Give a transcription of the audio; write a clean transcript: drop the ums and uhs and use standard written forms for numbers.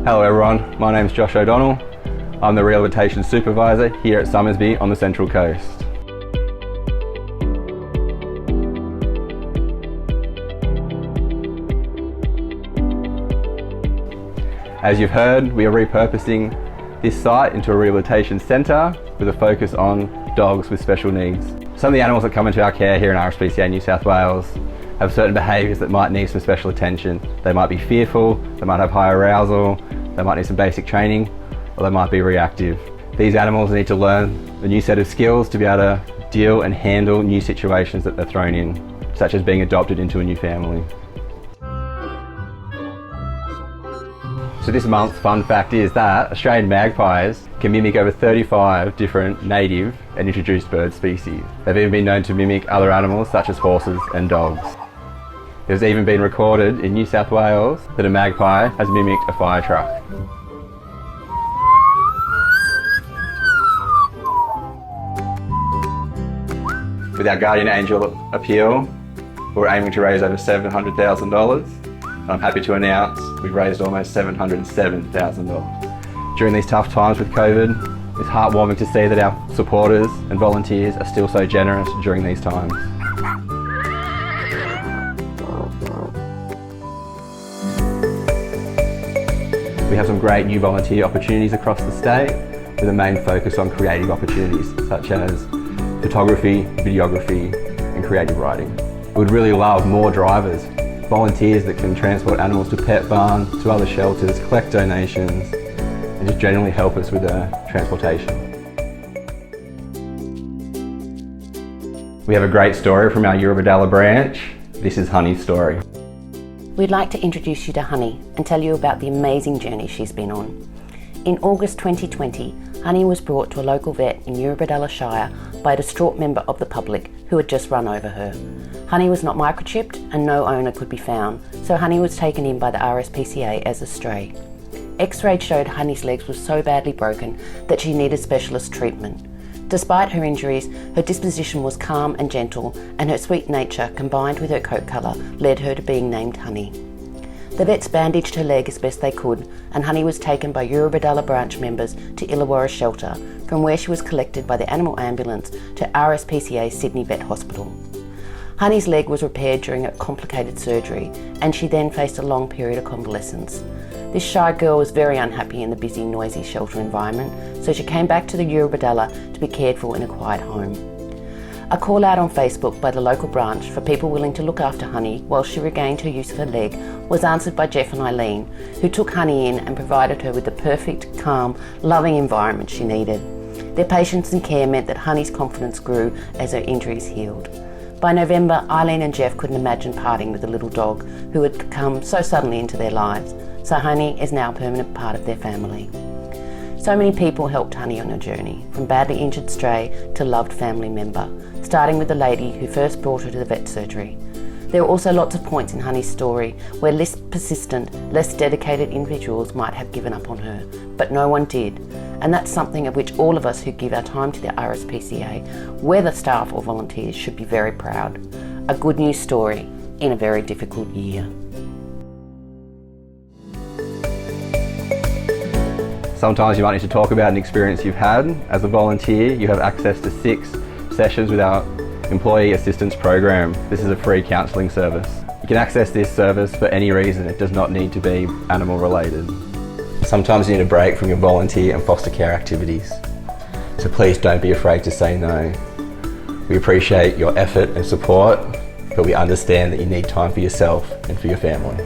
Hello everyone, my name's Josh O'Donnell. I'm the Rehabilitation Supervisor here at Summersby on the Central Coast. As you've heard, we are repurposing this site into a rehabilitation centre with a focus on dogs with special needs. Some of the animals that come into our care here in RSPCA New South Wales have certain behaviours that might need some special attention. They might be fearful, they might have high arousal, they might need some basic training, or they might be reactive. These animals need to learn a new set of skills to be able to deal and handle new situations that they're thrown in, such as being adopted into a new family. So this month's fun fact is that Australian magpies can mimic over 35 different native and introduced bird species. They've even been known to mimic other animals such as horses and dogs. There's even been recorded in New South Wales that a magpie has mimicked a fire truck. With our Guardian Angel appeal, we're aiming to raise over $700,000. I'm happy to announce we've raised almost $707,000. During these tough times with COVID, it's heartwarming to see that our supporters and volunteers are still so generous during these times. We have some great new volunteer opportunities across the state with a main focus on creative opportunities such as photography, videography and creative writing. We would really love more drivers, volunteers that can transport animals to pet barn, to other shelters, collect donations and just generally help us with transportation. We have a great story from our Eurobodalla branch. This is Honey's story. We'd like to introduce you to Honey and tell you about the amazing journey she's been on. In August 2020, Honey was brought to a local vet in Eurobodalla Shire by a distraught member of the public who had just run over her. Honey was not microchipped and no owner could be found, so Honey was taken in by the RSPCA as a stray. X-rays showed Honey's legs were so badly broken that she needed specialist treatment. Despite her injuries, her disposition was calm and gentle, and her sweet nature, combined with her coat colour, led her to being named Honey. The vets bandaged her leg as best they could, and Honey was taken by Eurobodalla branch members to Illawarra Shelter, from where she was collected by the animal ambulance to RSPCA Sydney Vet Hospital. Honey's leg was repaired during a complicated surgery, and she then faced a long period of convalescence. This shy girl was very unhappy in the busy, noisy shelter environment, so she came back to the Eurobodalla to be cared for in a quiet home. A call out on Facebook by the local branch for people willing to look after Honey while she regained her use of her leg was answered by Jeff and Eileen, who took Honey in and provided her with the perfect, calm, loving environment she needed. Their patience and care meant that Honey's confidence grew as her injuries healed. By November, Eileen and Jeff couldn't imagine parting with the little dog who had come so suddenly into their lives, so Honey is now a permanent part of their family. So many people helped Honey on her journey, from badly injured stray to loved family member, starting with the lady who first brought her to the vet surgery. There are also lots of points in Honey's story where less persistent, less dedicated individuals might have given up on her, but no one did. And that's something of which all of us who give our time to the RSPCA, whether staff or volunteers, should be very proud. A good news story in a very difficult year. Sometimes you might need to talk about an experience you've had. As a volunteer, you have access to 6 sessions with our Employee Assistance Program. This is a free counselling service. You can access this service for any reason. It does not need to be animal related. Sometimes you need a break from your volunteer and foster care activities. So please don't be afraid to say no. We appreciate your effort and support, but we understand that you need time for yourself and for your family.